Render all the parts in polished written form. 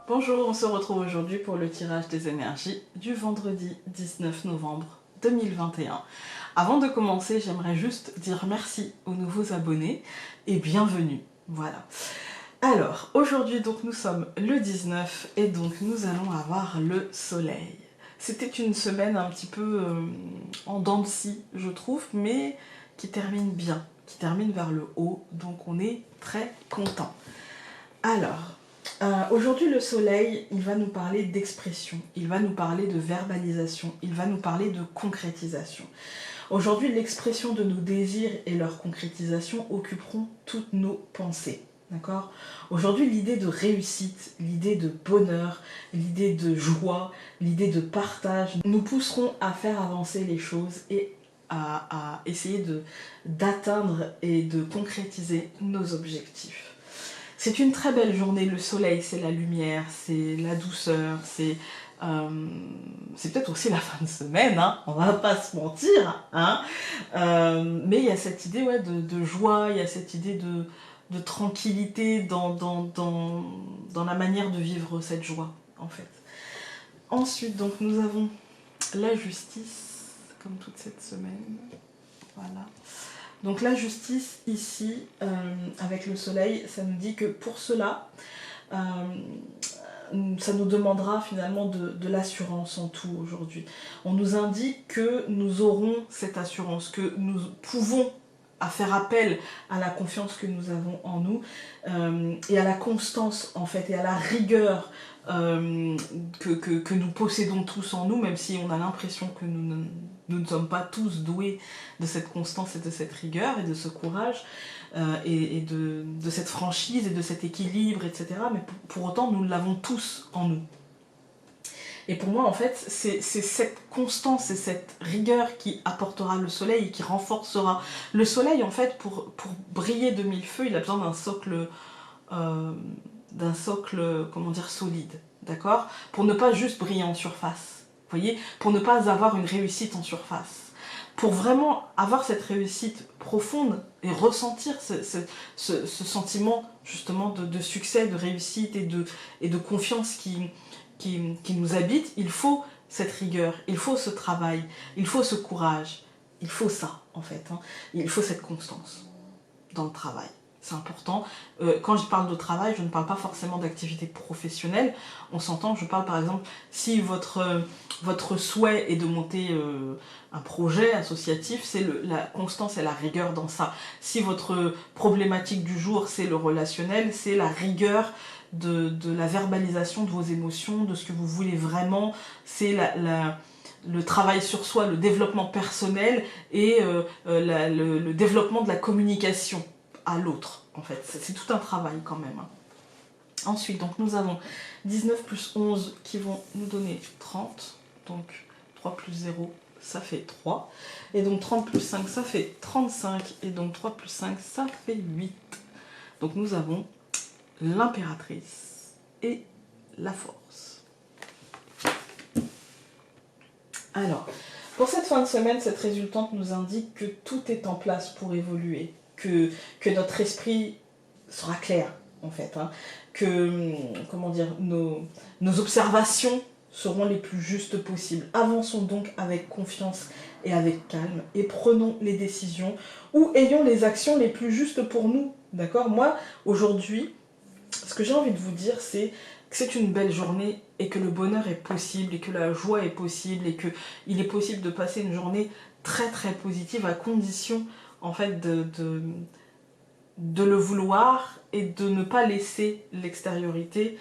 Bonjour, on se retrouve aujourd'hui pour le tirage des énergies du vendredi 19 novembre 2021. Avant de commencer, j'aimerais juste dire merci aux nouveaux abonnés et bienvenue. Voilà. Alors, aujourd'hui donc nous sommes le 19 et donc nous allons avoir le soleil. C'était une semaine un petit peu en dents de scie, je trouve, mais qui termine bien, qui termine vers le haut, donc on est très content. Alors, aujourd'hui le soleil, il va nous parler d'expression, il va nous parler de verbalisation, il va nous parler de concrétisation. Aujourd'hui, l'expression de nos désirs et leur concrétisation occuperont toutes nos pensées. D'accord ? Aujourd'hui, l'idée de réussite, l'idée de bonheur, l'idée de joie, l'idée de partage nous pousseront à faire avancer les choses et à essayer d'atteindre et de concrétiser nos objectifs. C'est une très belle journée, le soleil, c'est la lumière, c'est la douceur, c'est peut-être aussi la fin de semaine, hein, on va pas se mentir, hein, mais il y a cette idée de joie, il y a cette idée de tranquillité dans la manière de vivre cette joie, en fait. Ensuite, donc, nous avons la justice, comme toute cette semaine, voilà. Donc la justice ici, avec le soleil, ça nous dit que pour cela, ça nous demandera finalement de l'assurance en tout aujourd'hui. On nous indique que nous aurons cette assurance, que nous pouvons faire appel à la confiance que nous avons en nous et à la constance en fait et à la rigueur que nous possédons tous en nous, même si on a l'impression que nous ne sommes pas tous doués de cette constance et de cette rigueur et de ce courage et de cette franchise et de cet équilibre, etc. Mais pour autant, nous l'avons tous en nous. Et pour moi, en fait, c'est cette constance et cette rigueur qui apportera le soleil et qui renforcera. Le soleil, en fait, pour briller de mille feux, il a besoin d'un socle, comment dire, solide, d'accord ? Pour ne pas juste briller en surface, vous voyez ? Pour ne pas avoir une réussite en surface. Pour vraiment avoir cette réussite profonde et ressentir ce sentiment, justement, de succès, de réussite et de confiance qui nous habite, il faut cette rigueur, il faut ce travail, il faut ce courage, il faut ça, en fait. Hein. Il faut cette constance dans le travail. C'est important. Quand je parle de travail, je ne parle pas forcément d'activité professionnelle. On s'entend, je parle par exemple, si votre souhait est de monter un projet associatif, c'est la constance et la rigueur dans ça. Si votre problématique du jour, c'est le relationnel, c'est la rigueur de la verbalisation de vos émotions, de ce que vous voulez vraiment, c'est le travail sur soi, le développement personnel et le développement de la communication à l'autre, en fait. C'est tout un travail quand même. Hein. Ensuite, donc, nous avons 19 plus 11 qui vont nous donner 30. Donc 3 plus 0, ça fait 3. Et donc 30 plus 5, ça fait 35. Et donc 3 plus 5, ça fait 8. Donc nous avons l'impératrice et la force. Alors, pour cette fin de semaine, cette résultante nous indique que tout est en place pour évoluer, que notre esprit sera clair, en fait, hein, que, comment dire, nos observations seront les plus justes possibles. Avançons donc avec confiance et avec calme et prenons les décisions ou ayons les actions les plus justes pour nous, d'accord ? Moi, aujourd'hui, ce que j'ai envie de vous dire, c'est que c'est une belle journée et que le bonheur est possible et que la joie est possible et qu'il est possible de passer une journée très très positive à condition en fait de le vouloir et de ne pas laisser l'extériorité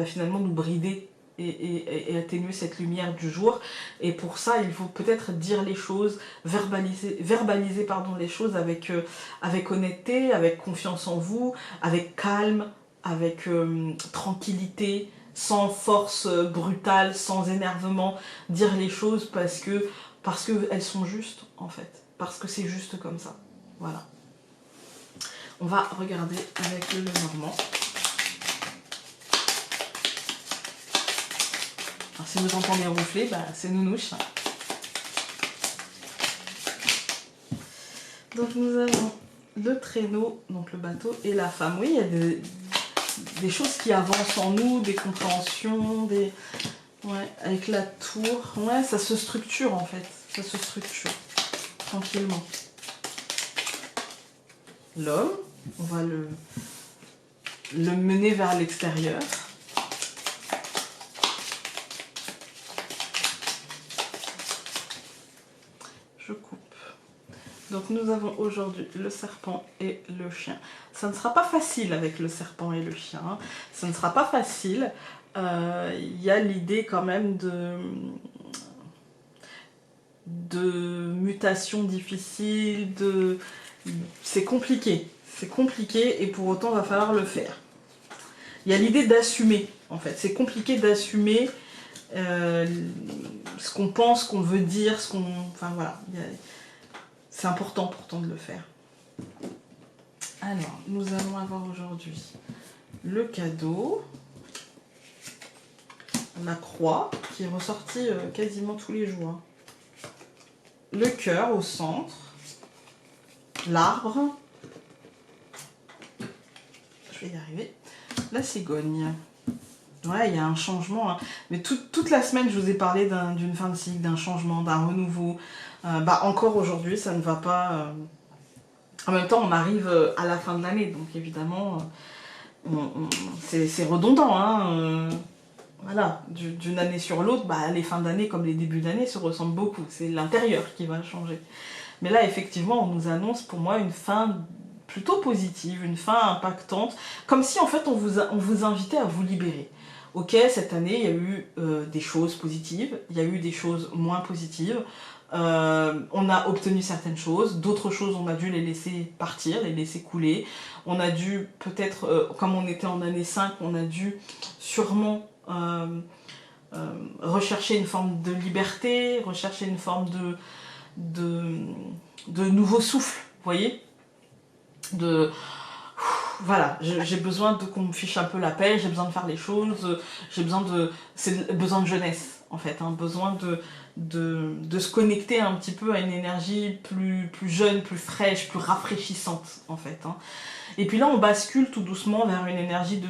finalement nous brider et atténuer cette lumière du jour. Et pour ça, il faut peut-être dire les choses, verbaliser les choses avec honnêteté, avec confiance en vous, avec calme, avec tranquillité, sans force brutale, sans énervement, dire les choses parce que elles sont justes en fait, parce que c'est juste comme ça. Voilà. On va regarder avec le Lenormand. Alors, si vous entendez ronfler, c'est Nounouche. Donc nous avons le traîneau, donc le bateau, et la femme. Oui, il y a des choses qui avancent en nous, des compréhensions, des... Ouais, avec la tour, ouais, ça se structure en fait, ça se structure tranquillement. L'homme, on va le mener vers l'extérieur. Je coupe. Donc nous avons aujourd'hui le serpent et le chien. Ça ne sera pas facile avec le serpent et le chien. Hein. Ça ne sera pas facile. Y a l'idée quand même de mutations difficiles, c'est compliqué. C'est compliqué et pour autant, il va falloir le faire. Il y a l'idée d'assumer, en fait. C'est compliqué d'assumer ce qu'on pense, ce qu'on veut dire, ce qu'on... Enfin, voilà. C'est important pourtant de le faire. Alors, nous allons avoir aujourd'hui le cadeau, la croix, qui est ressortie quasiment tous les jours. Le cœur au centre, l'arbre, je vais y arriver, la cigogne. Ouais, il y a un changement, hein. Mais toute la semaine, je vous ai parlé d'une fin de cycle, d'un changement, d'un renouveau. Encore aujourd'hui, ça ne va pas... En même temps, on arrive à la fin de l'année, donc évidemment, c'est redondant. Hein. Voilà, d'une année sur l'autre, les fins d'année comme les débuts d'année se ressemblent beaucoup. C'est l'intérieur qui va changer. Mais là, effectivement, on nous annonce pour moi une fin plutôt positive, une fin impactante, comme si en fait on vous invitait à vous libérer. Ok, cette année, il y a eu des choses positives, il y a eu des choses moins positives. On a obtenu certaines choses, d'autres choses on a dû les laisser partir, les laisser couler. On a dû peut-être, comme on était en année 5, on a dû sûrement rechercher une forme de liberté, rechercher une forme de nouveau souffle, vous voyez, voilà, j'ai besoin qu'on me fiche un peu la paix, j'ai besoin de faire les choses, c'est besoin de jeunesse en fait, hein, besoin de se connecter un petit peu à une énergie plus jeune, plus fraîche, plus rafraîchissante en fait. Hein. Et puis là on bascule tout doucement vers une énergie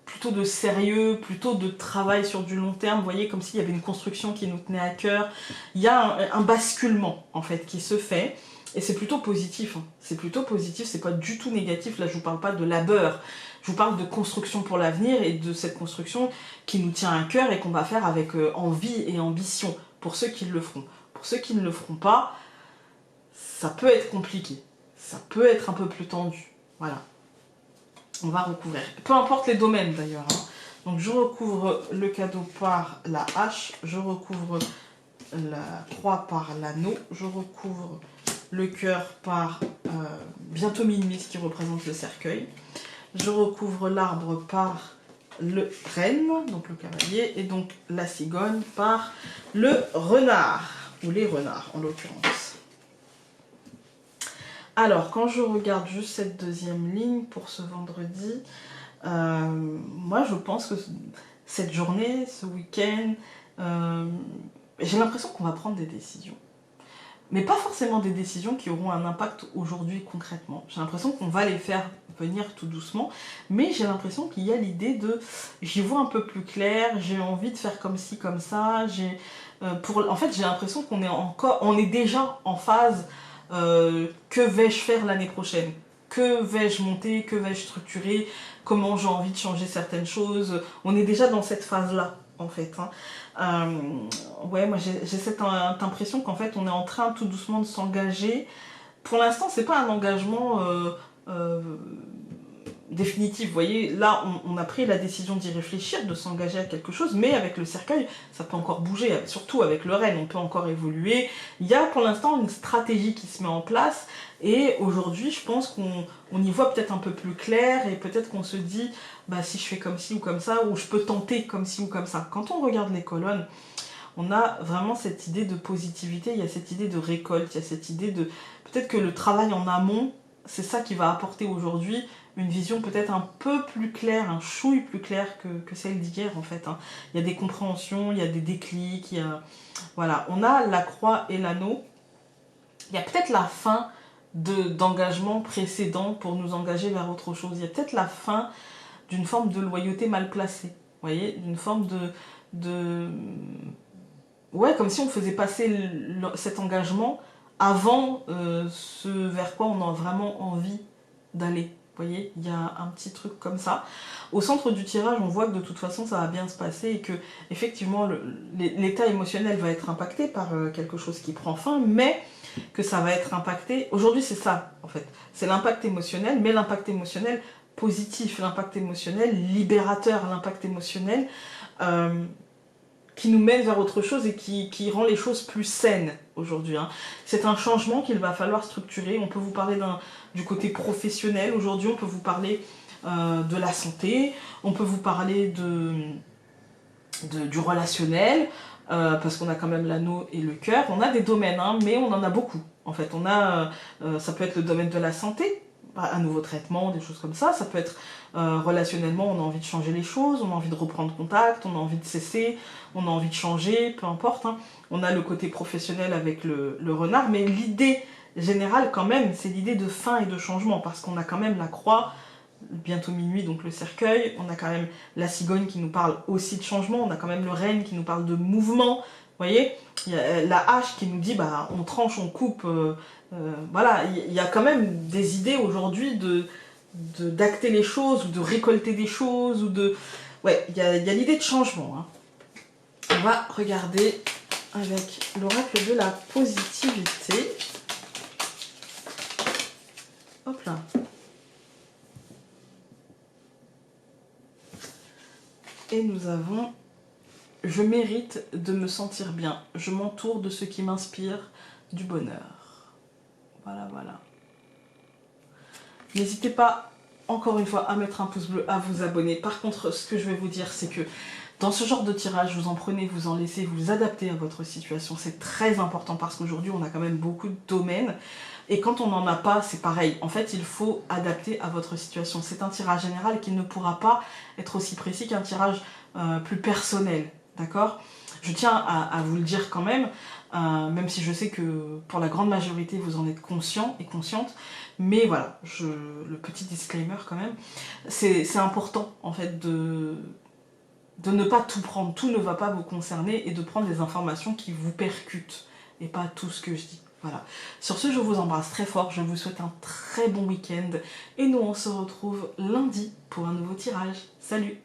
plutôt de sérieux, plutôt de travail sur du long terme, vous voyez, comme s'il y avait une construction qui nous tenait à cœur. Il y a un basculement en fait qui se fait. Et c'est plutôt positif, hein. C'est plutôt positif, c'est pas du tout négatif, là je vous parle pas de labeur, je vous parle de construction pour l'avenir et de cette construction qui nous tient à cœur et qu'on va faire avec envie et ambition, pour ceux qui le feront. Pour ceux qui ne le feront pas, ça peut être compliqué, ça peut être un peu plus tendu, voilà. On va recouvrir, peu importe les domaines d'ailleurs, hein. Donc je recouvre le cadeau par la hache, je recouvre la croix par l'anneau, je recouvre le cœur par bientôt minuit, ce qui représente le cercueil. Je recouvre l'arbre par le renne, donc le cavalier, et donc la cigogne par le renard, ou les renards en l'occurrence. Alors, quand je regarde juste cette deuxième ligne pour ce vendredi, moi je pense que cette journée, ce week-end, j'ai l'impression qu'on va prendre des décisions. Mais pas forcément des décisions qui auront un impact aujourd'hui concrètement. J'ai l'impression qu'on va les faire venir tout doucement, mais j'ai l'impression qu'il y a l'idée de... J'y vois un peu plus clair, j'ai envie de faire comme ci, comme ça. En fait, j'ai l'impression on est déjà en phase que vais-je faire l'année prochaine ? Que vais-je monter ? Que vais-je structurer ? Comment j'ai envie de changer certaines choses ? On est déjà dans cette phase-là, en fait. Hein. Ouais, moi j'ai cette impression qu'en fait on est en train tout doucement de s'engager. Pour l'instant, c'est pas un engagement définitif. Vous voyez, là on a pris la décision d'y réfléchir, de s'engager à quelque chose, mais avec le cercueil, ça peut encore bouger, surtout avec le renne, on peut encore évoluer. Il y a pour l'instant une stratégie qui se met en place, et aujourd'hui je pense qu'on y voit peut-être un peu plus clair, et peut-être qu'on se dit, si je fais comme ci ou comme ça, ou je peux tenter comme ci ou comme ça. Quand on regarde les colonnes, on a vraiment cette idée de positivité, il y a cette idée de récolte, il y a cette idée de... Peut-être que le travail en amont, c'est ça qui va apporter aujourd'hui une vision peut-être un peu plus claire, un chouille plus clair que celle d'hier en fait. Hein. Il y a des compréhensions, il y a des déclics, voilà. On a la croix et l'anneau. Il y a peut-être la fin d'engagement précédent pour nous engager vers autre chose. Il y a peut-être la fin d'une forme de loyauté mal placée. Vous voyez, d'une forme ouais, comme si on faisait passer cet engagement avant ce vers quoi on a vraiment envie d'aller. Vous voyez, il y a un petit truc comme ça. Au centre du tirage, on voit que de toute façon, ça va bien se passer et que, effectivement, l'état émotionnel va être impacté par quelque chose qui prend fin, mais que ça va être impacté. Aujourd'hui, c'est ça, en fait. C'est l'impact émotionnel, mais l'impact émotionnel positif, l'impact émotionnel libérateur, l'impact émotionnel qui nous mène vers autre chose et qui rend les choses plus saines aujourd'hui. Hein. C'est un changement qu'il va falloir structurer. On peut vous parler du côté professionnel. Aujourd'hui, on peut vous parler de la santé. On peut vous parler du relationnel, parce qu'on a quand même l'anneau et le cœur. On a des domaines, hein, mais on en a beaucoup. En fait, ça peut être le domaine de la santé, un nouveau traitement, des choses comme ça. Ça peut être relationnellement, on a envie de changer les choses, on a envie de reprendre contact, on a envie de cesser, on a envie de changer, peu importe. Hein. On a le côté professionnel avec le renard, mais l'idée générale quand même, c'est l'idée de fin et de changement, parce qu'on a quand même la croix, bientôt minuit, donc le cercueil, on a quand même la cigogne qui nous parle aussi de changement, on a quand même le renne qui nous parle de mouvement, vous voyez, il y a la hache qui nous dit bah on tranche, on coupe, voilà, il y a quand même des idées aujourd'hui d'acter les choses, ou de récolter des choses, ou de... Ouais, il y a l'idée de changement. Hein. On va regarder avec l'oracle de la positivité. Hop là. Et nous avons « Je mérite de me sentir bien. Je m'entoure de ce qui m'inspire du bonheur. » Voilà, voilà. N'hésitez pas, encore une fois, à mettre un pouce bleu, à vous abonner. Par contre, ce que je vais vous dire, c'est que dans ce genre de tirage, vous en prenez, vous en laissez, vous adaptez à votre situation. C'est très important parce qu'aujourd'hui, on a quand même beaucoup de domaines. Et quand on n'en a pas, c'est pareil. En fait, il faut adapter à votre situation. C'est un tirage général qui ne pourra pas être aussi précis qu'un tirage plus personnel. D'accord ? Je tiens à vous le dire quand même, même si je sais que pour la grande majorité, vous en êtes conscients et conscientes. Mais voilà, le petit disclaimer quand même, c'est important en fait de ne pas tout prendre, tout ne va pas vous concerner et de prendre des informations qui vous percutent et pas tout ce que je dis. Voilà. Sur ce, je vous embrasse très fort, je vous souhaite un très bon week-end et nous on se retrouve lundi pour un nouveau tirage. Salut!